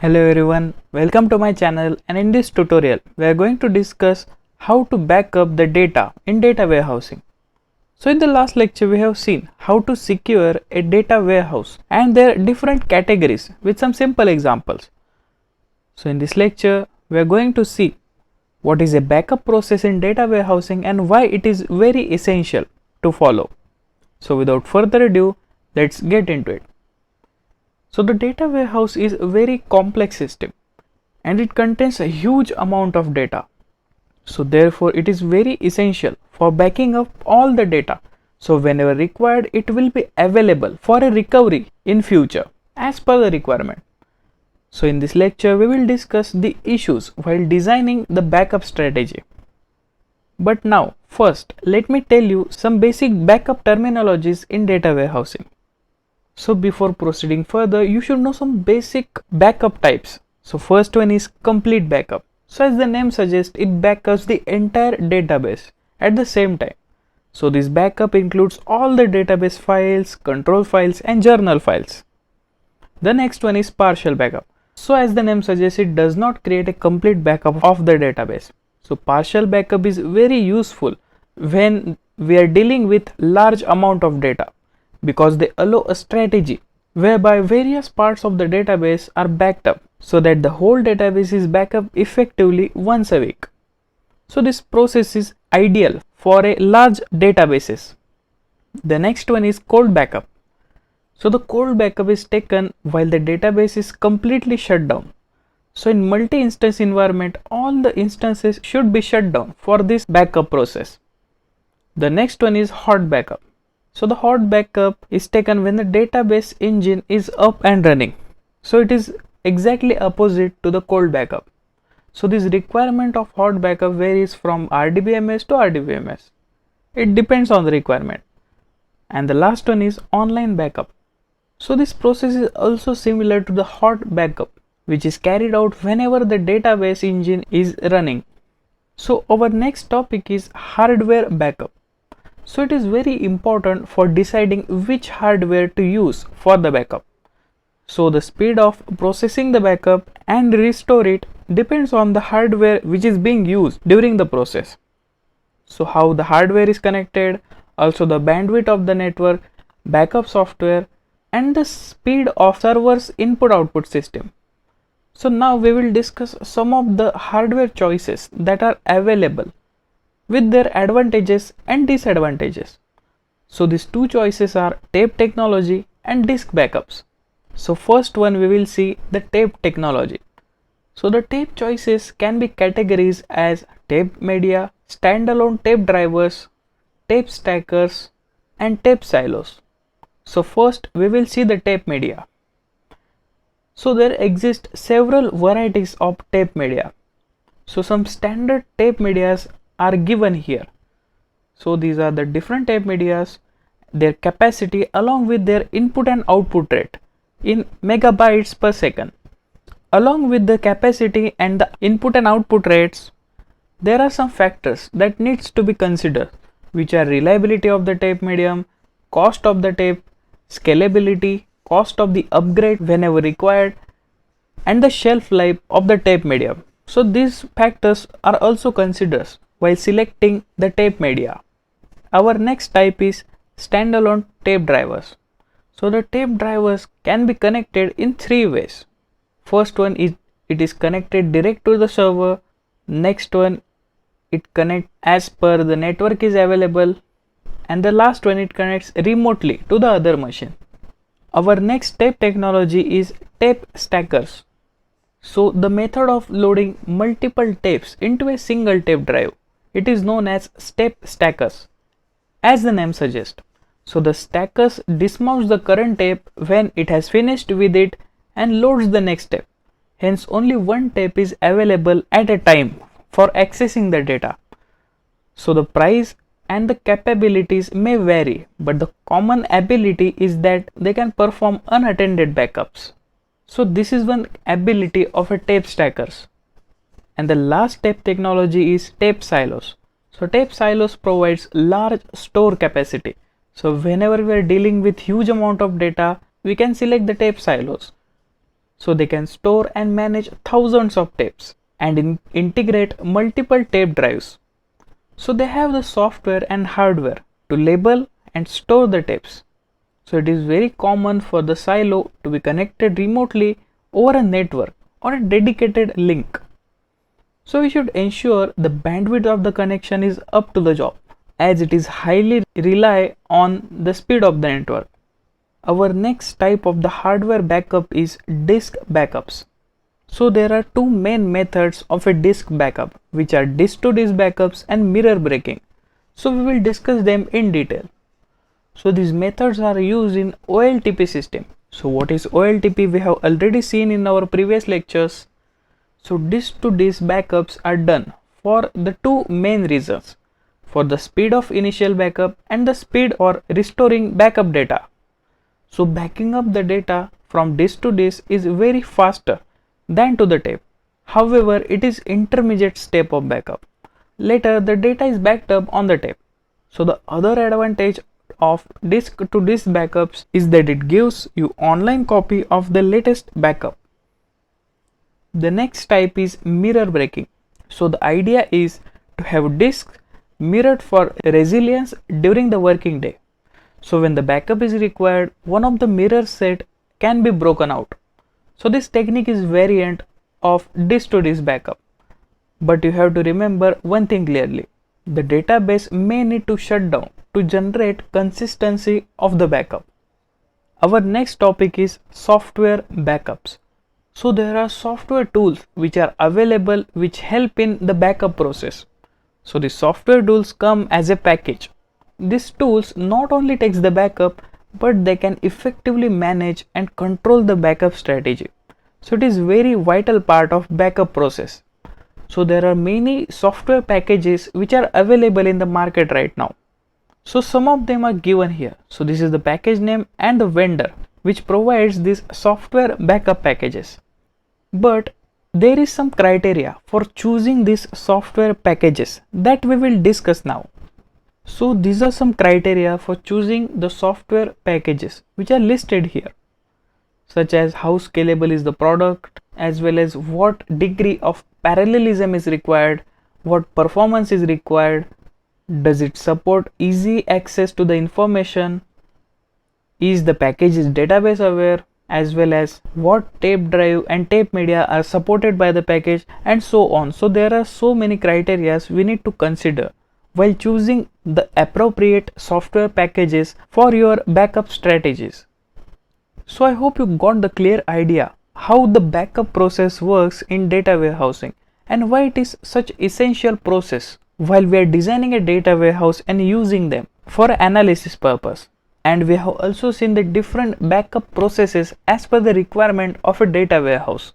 Hello everyone, welcome to my channel, and in this tutorial we are going to discuss how to back up the data in data warehousing. So in the last lecture we have seen how to secure a data warehouse and their different categories with some simple examples. So in this lecture we are going to see what is a backup process in data warehousing and why it is very essential to follow. So without further ado, let's get into it. So the data warehouse is a very complex system and it contains a huge amount of data. So therefore it is very essential for backing up all the data. So whenever required, it will be available for a recovery in future as per the requirement. So in this lecture we will discuss the issues while designing the backup strategy. But now first let me tell you some basic backup terminologies in data warehousing. So before proceeding further, you should know some basic backup types. So first one is complete backup. So as the name suggests, it backups the entire database at the same time. So this backup includes all the database files, control files and journal files. The next one is partial backup. So as the name suggests, it does not create a complete backup of the database. So partial backup is very useful when we are dealing with large amount of data, because they allow a strategy whereby various parts of the database are backed up so that the whole database is backed up effectively once a week. So this process is ideal for a large databases. The next one is cold backup. So the cold backup is taken while the database is completely shut down. So in multi-instance environment, all the instances should be shut down for this backup process. The next one is hot backup. So the hot backup is taken when the database engine is up and running. So it is exactly opposite to the cold backup. So this requirement of hot backup varies from RDBMS to RDBMS. It depends on the requirement. And the last one is online backup. So this process is also similar to the hot backup, which is carried out whenever the database engine is running. So our next topic is hardware backup. So it is very important for deciding which hardware to use for the backup. So the speed of processing the backup and restore it depends on the hardware which is being used during the process. So how the hardware is connected, also the bandwidth of the network, backup software and the speed of server's input-output system. So now we will discuss some of the hardware choices that are available with their advantages and disadvantages. So these two choices are tape technology and disk backups. So first one we will see the tape technology. So the tape choices can be categorized as tape media, standalone tape drivers, tape stackers and tape silos. So first we will see the tape media. So there exist several varieties of tape media. So some standard tape medias are given here. So these are the different tape medias, their capacity along with their input and output rate in megabytes per second. Along with the capacity and the input and output rates, there are some factors that needs to be considered, which are reliability of the tape medium, cost of the tape, scalability, cost of the upgrade whenever required, and the shelf life of the tape medium. So these factors are also considered while selecting the tape media. Our next type is standalone tape drivers. So the tape drivers can be connected in three ways. First one is it is connected direct to the server. Next one, it connects as per the network is available, and the last one, it connects remotely to the other machine. Our next tape technology is tape stackers. So the method of loading multiple tapes into a single tape drive, it is known as tape stackers, as the name suggests. So the stackers dismounts the current tape when it has finished with it and loads the next tape. Hence only one tape is available at a time for accessing the data. So the price and the capabilities may vary, but the common ability is that they can perform unattended backups. So this is one ability of a tape stackers. And the last tape technology is tape silos. So tape silos provides large store capacity. So whenever we are dealing with huge amount of data, we can select the tape silos. so they can store and manage thousands of tapes and integrate multiple tape drives. So they have the software and hardware to label and store the tapes. So it is very common for the silo to be connected remotely over a network or a dedicated link. So we should ensure the bandwidth of the connection is up to the job, as it is highly rely on the speed of the network. Our next type of the hardware backup is disk backups. So there are two main methods of a disk backup, which are disk to disk backups and mirror breaking. So we will discuss them in detail. So these methods are used in OLTP system. So what is OLTP? We have already seen in our previous lectures. So disk to disk backups are done for the two main reasons: for the speed of initial backup and the speed or restoring backup data. So backing up the data from disk to disk is very faster than to the tape. However, it is intermediate step of backup. Later the data is backed up on the tape. So the other advantage of disk to disk backups is that it gives you online copy of the latest backup. The next type is mirror breaking. So the idea is to have disks mirrored for resilience during the working day. So when the backup is required, one of the mirror set can be broken out. So this technique is variant of disk to disk backup. But you have to remember one thing clearly: the database may need to shut down to generate consistency of the backup. Our next topic is software backups. So there are software tools which are available which help in the backup process. So the software tools come as a package. These tools not only takes the backup, but they can effectively manage and control the backup strategy. So it is very vital part of backup process. So there are many software packages which are available in the market right now. So some of them are given here. So this is the package name and the vendor which provides these software backup packages. But there is some criteria for choosing these software packages that we will discuss now. So these are some criteria for choosing the software packages which are listed here, such as how scalable is the product, as well as what degree of parallelism is required, what performance is required, does it support easy access to the information, is the package is database aware, as well as what tape drive and tape media are supported by the package, and so on. So there are so many criteria we need to consider while choosing the appropriate software packages for your backup strategies. So I hope you got the clear idea how the backup process works in data warehousing and why it is such essential process while we are designing a data warehouse and using them for analysis purpose. And we have also seen the different backup processes as per the requirement of a data warehouse.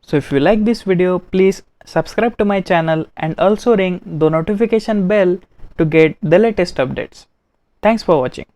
So if you like this video, please subscribe to my channel and also ring the notification bell to get the latest updates. Thanks for watching.